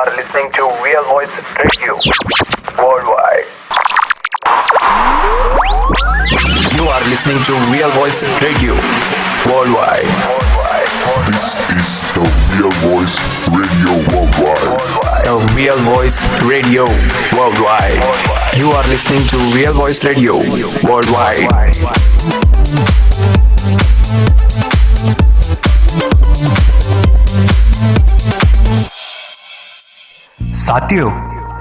are listening to Real Voice Radio worldwide. You are listening to Real Voice Radio worldwide. This is the Real Voice Radio worldwide. The Real Voice Radio worldwide. You are listening to Real Voice Radio worldwide. साथियों,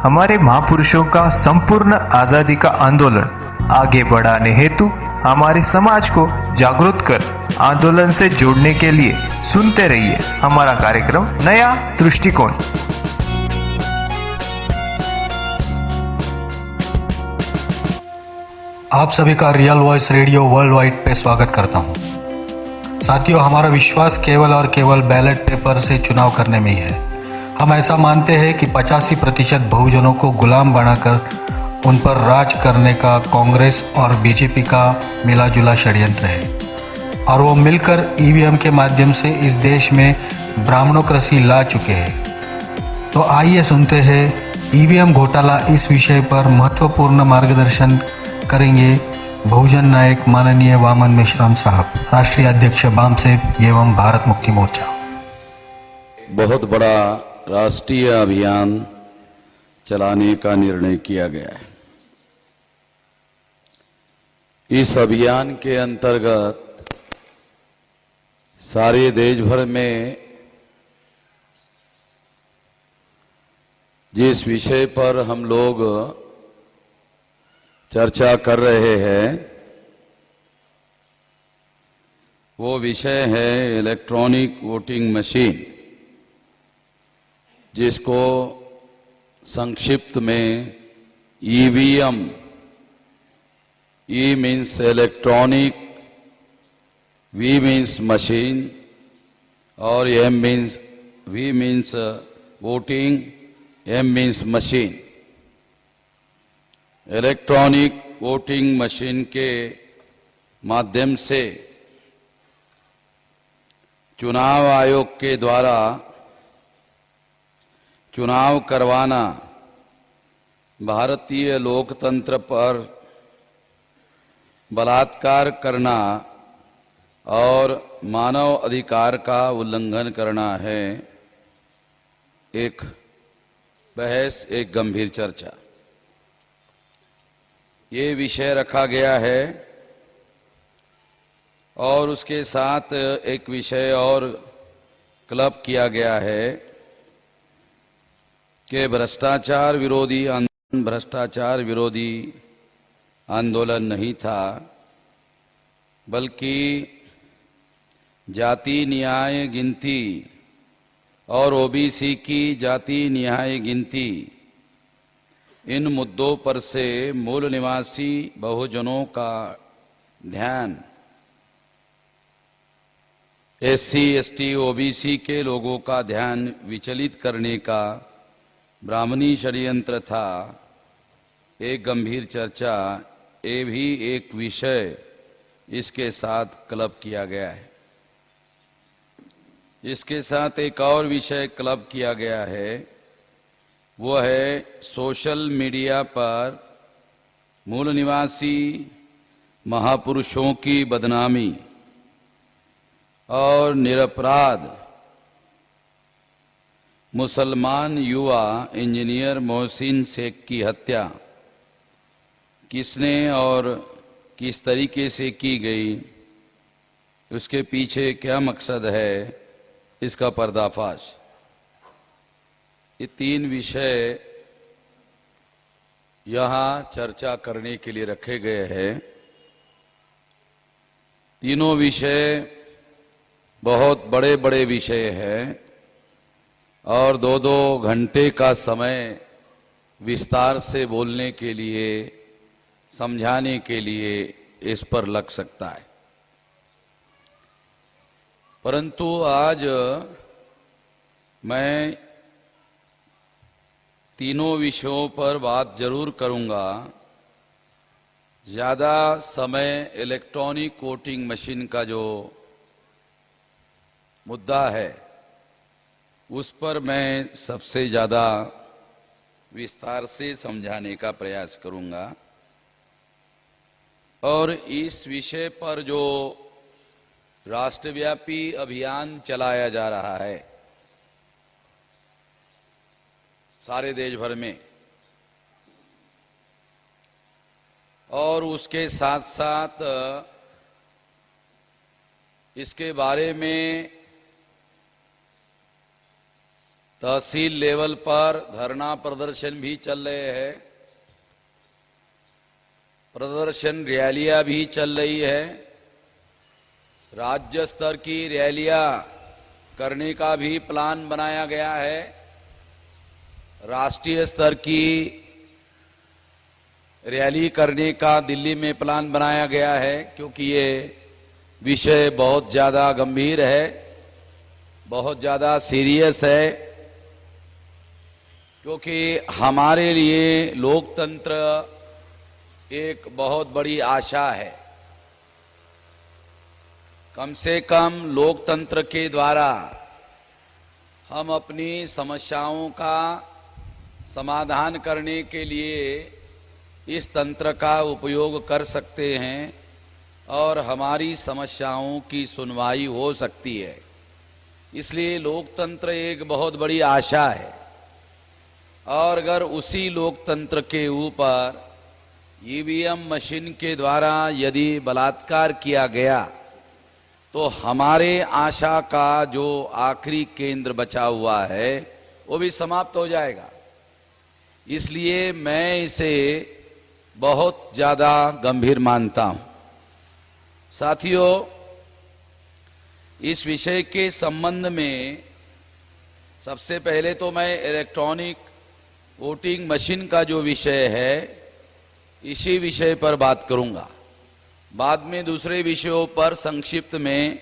हमारे महापुरुषों का संपूर्ण आजादी का आंदोलन आगे बढ़ाने हेतु हमारे समाज को जागरूक कर आंदोलन से जोड़ने के लिए सुनते रहिए हमारा कार्यक्रम नया दृष्टिकोण। आप सभी का real voice radio world wide पे स्वागत करता हूं। साथियों, हमारा विश्वास केवल और केवल बैलेट पेपर से चुनाव करने में ही है। हम ऐसा मानते हैं कि 85% बहुजनों को गुलाम बनाकर उन पर राज करने का कांग्रेस और बीजेपी का मिलाजुला षड्यंत्र है और वो मिलकर ईवीएम के माध्यम से इस देश में ब्राह्मणोक्रेसी ला चुके हैं। तो आइए सुनते हैं ईवीएम घोटाला इस विषय पर महत्वपूर्ण मार्गदर्शन करेंगे बहुजन नायक माननीय वामन मेश्राम साहब, राष्ट्रीय अध्यक्ष बामसेब एवं भारत मुक्ति मोर्चा। बहुत बड़ा राष्ट्रीय अभियान चलाने का निर्णय किया गया है। इस अभियान के अंतर्गत सारे देश भर में जिस विषय पर हम लोग चर्चा कर रहे हैं वो विषय है इलेक्ट्रॉनिक वोटिंग मशीन, जिसको संक्षिप्त में EVM, E means electronic, V means machine और V means voting, M means machine. Electronic voting machine के माध्यम से चुनाव आयोग के द्वारा चुनाव करवाना भारतीय लोकतंत्र पर बलात्कार करना और मानव अधिकार का उल्लंघन करना है। एक बहस, एक गंभीर चर्चा, ये विषय रखा गया है और उसके साथ एक विषय और क्लब किया गया है कि भ्रष्टाचार विरोधी आंदोलन नहीं था, बल्कि जाति न्याय गिनती और ओबीसी की जाति न्याय गिनती, इन मुद्दों पर से मूल निवासी बहुजनों का ध्यान एससी, एसटी, ओबीसी के लोगों का ध्यान विचलित करने का ब्राह्मणी षड्यंत्र था। एक गंभीर चर्चा, ये भी एक विषय इसके साथ क्लब किया गया है। इसके साथ एक और विषय क्लब किया गया है, वो है सोशल मीडिया पर मूल निवासी महापुरुषों की बदनामी और निरपराध मुसलमान युवा इंजीनियर मोहसिन शेख की हत्या किसने और किस तरीके से की गई, उसके पीछे क्या मकसद है, इसका पर्दाफाश। ये तीन विषय यहाँ चर्चा करने के लिए रखे गए हैं। तीनों विषय बहुत बड़े बड़े विषय हैं और 2-2 घंटे का समय विस्तार से बोलने के लिए, समझाने के लिए इस पर लग सकता है। परंतु आज मैं तीनों विषयों पर बात जरूर करूंगा। ज़्यादा समय इलेक्ट्रॉनिक वोटिंग मशीन का जो मुद्दा है उस पर मैं सबसे ज्यादा विस्तार से समझाने का प्रयास करूंगा। और इस विषय पर जो राष्ट्रव्यापी अभियान चलाया जा रहा है सारे देश भर में, और उसके साथ साथ इसके बारे में तहसील लेवल पर धरना प्रदर्शन भी चल रहे हैं, प्रदर्शन रैलियां भी चल रही है, राज्य स्तर की रैलियां करने का भी प्लान बनाया गया है, राष्ट्रीय स्तर की रैली करने का दिल्ली में प्लान बनाया गया है, क्योंकि ये विषय बहुत ज्यादा गंभीर है, बहुत ज्यादा सीरियस है, क्योंकि हमारे लिए लोकतंत्र एक बहुत बड़ी आशा है। कम से कम लोकतंत्र के द्वारा हम अपनी समस्याओं का समाधान करने के लिए इस तंत्र का उपयोग कर सकते हैं और हमारी समस्याओं की सुनवाई हो सकती है। इसलिए लोकतंत्र एक बहुत बड़ी आशा है, और अगर उसी लोकतंत्र के ऊपर ईवीएम मशीन के द्वारा यदि बलात्कार किया गया तो हमारे आशा का जो आखिरी केंद्र बचा हुआ है वो भी समाप्त हो जाएगा। इसलिए मैं इसे बहुत ज्यादा गंभीर मानता हूं। साथियों, इस विषय के संबंध में सबसे पहले तो मैं इलेक्ट्रॉनिक वोटिंग मशीन का जो विषय है इसी विषय पर बात करूंगा। बाद में दूसरे विषयों पर संक्षिप्त में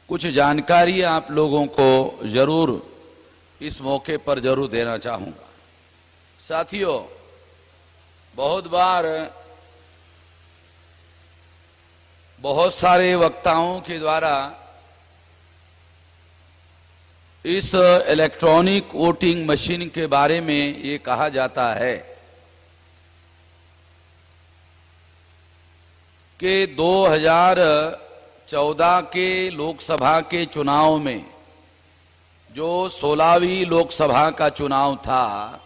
कुछ जानकारी आप लोगों को जरूर इस मौके पर जरूर देना चाहूंगा। साथियों, बहुत बार बहुत सारे वक्ताओं के द्वारा इस इलेक्ट्रॉनिक वोटिंग मशीन के बारे में ये कहा जाता है कि 2014 के लोकसभा के चुनाव में जो 16वीं लोकसभा का चुनाव था,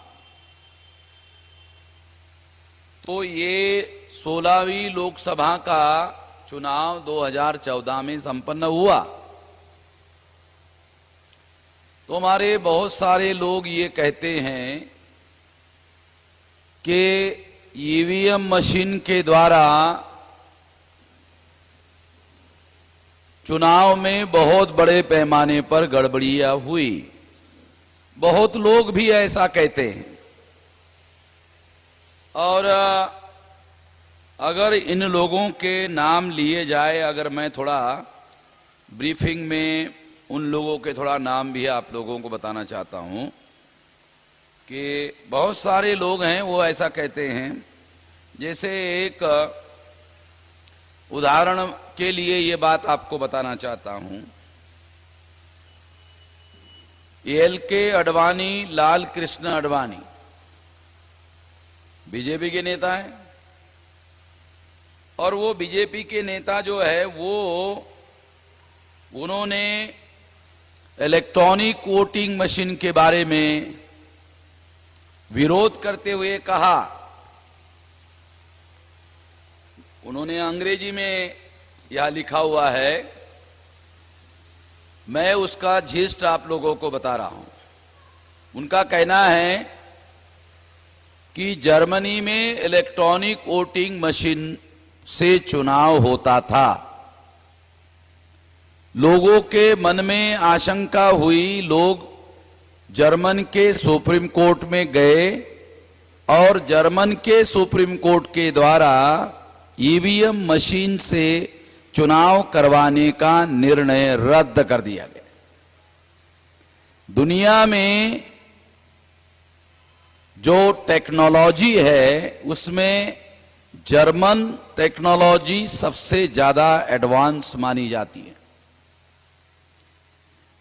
तो ये 16वीं लोकसभा का चुनाव 2014 में संपन्न हुआ। तो हमारे बहुत सारे लोग ये कहते हैं कि ईवीएम मशीन के द्वारा चुनाव में बहुत बड़े पैमाने पर गड़बड़ियां हुई। बहुत लोग भी ऐसा कहते हैं, और अगर इन लोगों के नाम लिए जाए, अगर मैं थोड़ा ब्रीफिंग में उन लोगों के थोड़ा नाम भी आप लोगों को बताना चाहता हूं कि बहुत सारे लोग हैं वो ऐसा कहते हैं। जैसे एक उदाहरण के लिए ये बात आपको बताना चाहता हूं, एल.के. अडवाणी, लाल कृष्ण अडवाणी बीजेपी के नेता हैं, और वो बीजेपी के नेता जो है वो उन्होंने इलेक्ट्रॉनिक वोटिंग मशीन के बारे में विरोध करते हुए कहा, उन्होंने अंग्रेजी में यह लिखा हुआ है, मैं उसका जिस्ट आप लोगों को बता रहा हूं। उनका कहना है कि जर्मनी में इलेक्ट्रॉनिक वोटिंग मशीन से चुनाव होता था, लोगों के मन में आशंका हुई, लोग जर्मन के सुप्रीम कोर्ट में गए और जर्मन के सुप्रीम कोर्ट के द्वारा ईवीएम मशीन से चुनाव करवाने का निर्णय रद्द कर दिया गया। दुनिया में जो टेक्नोलॉजी है उसमें जर्मन टेक्नोलॉजी सबसे ज्यादा एडवांस मानी जाती है।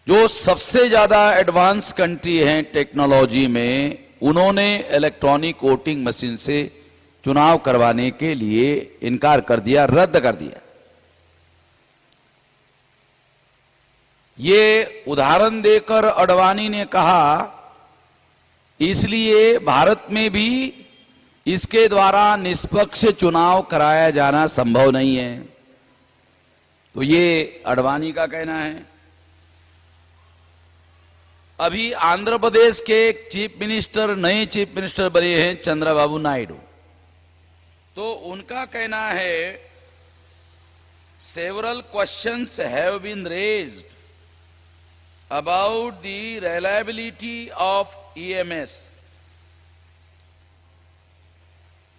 जो सबसे ज्यादा एडवांस कंट्री है टेक्नोलॉजी में, उन्होंने इलेक्ट्रॉनिक वोटिंग मशीन से चुनाव करवाने के लिए इनकार कर दिया, रद्द कर दिया। ये उदाहरण देकर अडवाणी ने कहा इसलिए भारत में भी इसके द्वारा निष्पक्ष चुनाव कराया जाना संभव नहीं है। तो ये अडवाणी का कहना है। अभी आंध्र प्रदेश के चीफ मिनिस्टर, नए चीफ मिनिस्टर बने हैं चंद्रबाबू नायडू, तो उनका कहना है several questions have been raised about the reliability of EMS।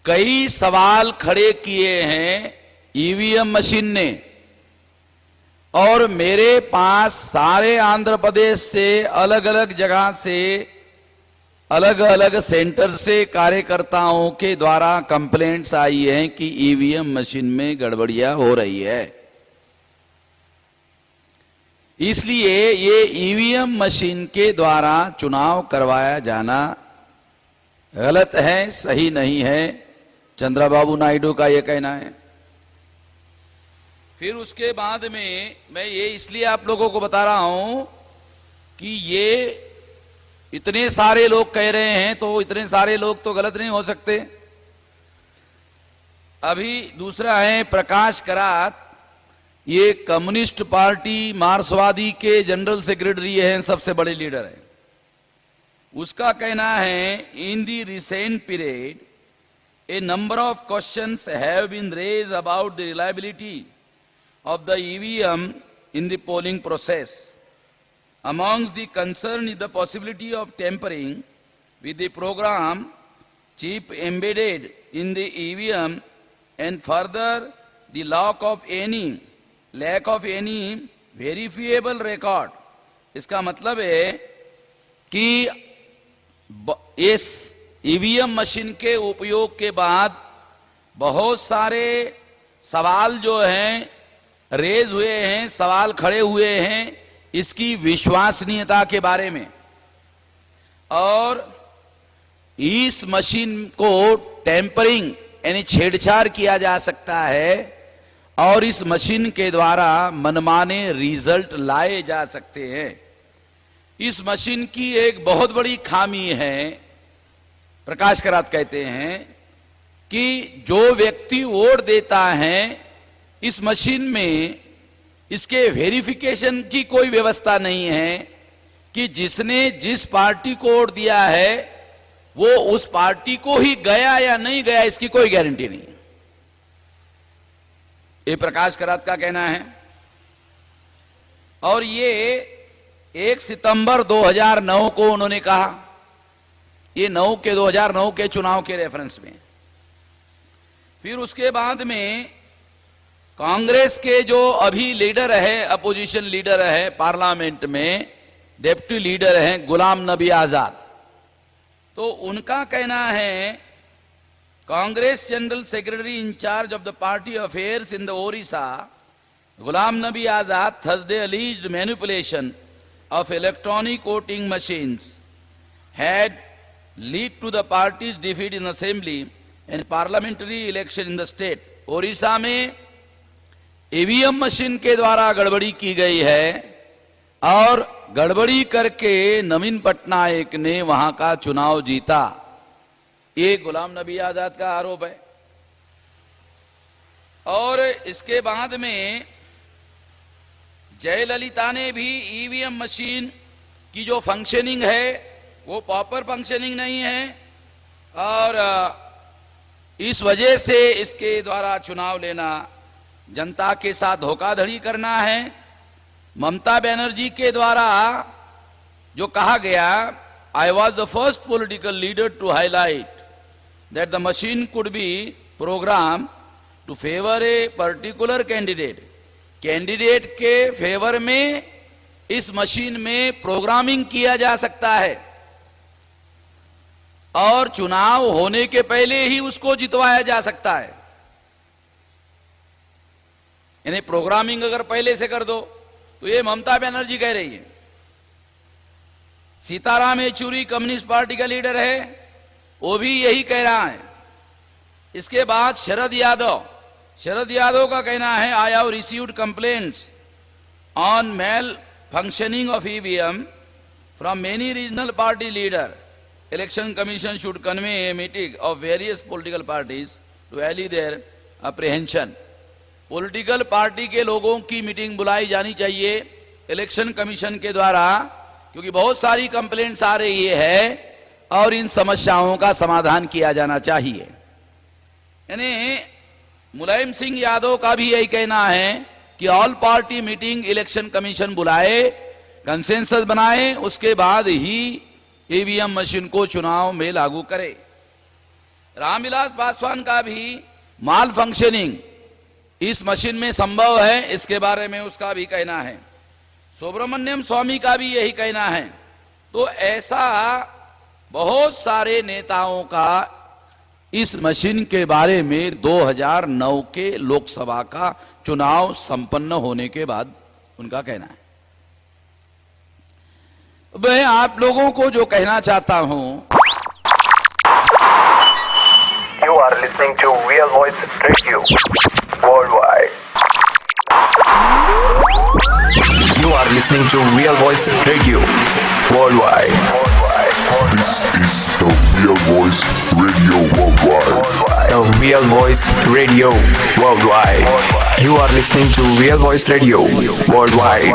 कई सवाल खड़े किए हैं EVM मशीन ने, और मेरे पास सारे आंध्र प्रदेश से अलग अलग जगह से, अलग अलग सेंटर से कार्यकर्ताओं के द्वारा कंप्लेंट्स आई हैं कि EVM मशीन में गड़बड़ियां हो रही है। इसलिए ये EVM मशीन के द्वारा चुनाव करवाया जाना गलत है, सही नहीं है, चंद्रबाबू नायडू का यह कहना है। फिर उसके बाद में मैं ये इसलिए आप लोगों को बता रहा हूं कि ये इतने सारे लोग कह रहे हैं, तो इतने सारे लोग तो गलत नहीं हो सकते। अभी दूसरा है प्रकाश करात, ये कम्युनिस्ट पार्टी मार्क्सवादी के जनरल सेक्रेटरी हैं, सबसे बड़े लीडर हैं। उसका कहना है in the recent period a number of questions have been raised about the reliability of the EVM in the polling process. Amongst the concern is the possibility of tampering with the program chip embedded in the EVM, and further the lack of any verifiable record. इसका मतलब है कि इस EVM machine के उपयोग के बाद बहुत सारे सवाल जो हैं रेज हुए हैं, सवाल खड़े हुए हैं इसकी विश्वसनीयता के बारे में, और इस मशीन को टेम्परिंग यानी छेड़छाड़ किया जा सकता है, और इस मशीन के द्वारा मनमाने रिजल्ट लाए जा सकते हैं। इस मशीन की एक बहुत बड़ी खामी है, प्रकाश करात कहते हैं कि जो व्यक्ति वोट देता है इस मशीन में इसके वेरिफिकेशन की कोई व्यवस्था नहीं है कि जिसने जिस पार्टी को वोट दिया है वो उस पार्टी को ही गया या नहीं गया, इसकी कोई गारंटी नहीं। ये प्रकाश करात का कहना है। और ये 1 सितंबर 2009 को उन्होंने कहा, ये 2009 के चुनाव के रेफरेंस में। फिर उसके बाद में कांग्रेस के जो अभी लीडर है, अपोजिशन लीडर है पार्लियामेंट में, डिप्टी लीडर हैं गुलाम नबी आजाद, तो उनका कहना है Congress general secretary in charge of the party affairs in the Odisha Ghulam Nabi Azad Thursday alleged manipulation of electronic voting machines had lead to the party's defeat in assembly and parliamentary election in the state। Odisha में EVM machine के द्वारा गड़बड़ी की गई है, और गड़बड़ी करके नवीन पटनायक ने वहां का चुनाव जीता, ये गुलाम नबी आजाद का आरोप है। और इसके बाद में जयललिता ने भी EVM मशीन की जो फंक्शनिंग है वो प्रॉपर फंक्शनिंग नहीं है, और इस वजह से इसके द्वारा चुनाव लेना जनता के साथ धोखाधड़ी करना है। ममता बनर्जी के द्वारा जो कहा गया, I was the first political leader to highlight that the machine could be program to favour a particular candidate. Candidate के फेवर में इस मशीन में प्रोग्रामिंग किया जा सकता है, और चुनाव होने के पहले ही उसको जितवाया जा सकता है। यानी प्रोग्रामिंग अगर पहले से कर दो, तो ये ममता बनर्जी कह रही है सीताराम येचुरी कम्युनिस्ट पार्टी का लीडर है, वो भी यही कह रहा है। इसके बाद शरद यादव का कहना है, I have received complaints on malfunctioning of EVM from many regional party leader. Election commission should convene a meeting of various political parties to allay their apprehension. Political party के लोगों की मीटिंग बुलाई जानी चाहिए election commission के द्वारा, क्योंकि बहुत सारी कंप्लेंट्स आ रही है और इन समस्याओं का समाधान किया जाना चाहिए। यानी मुलायम सिंह यादव का भी यही कहना है कि all party meeting election commission बुलाए, कंसेंसस बनाए, उसके बाद ही ईवीएम मशीन को चुनाव में लागू करे। रामविलास पासवान का भी माल फंक्शनिंग इस मशीन में संभव है, इसके बारे में उसका भी कहना है। सुब्रमण्यम स्वामी का भी यही कहना है। तो ऐसा बहुत सारे नेताओं का इस मशीन के बारे में 2009 के लोकसभा का चुनाव संपन्न होने के बाद उनका कहना है। मैं आप लोगों को जो कहना चाहता हूं, You are listening to Real Voice Radio Worldwide. You are listening to Real Voice Radio Worldwide. This is the Real Voice Radio Worldwide. The Real Voice Radio Worldwide. You are listening to Real Voice Radio Worldwide.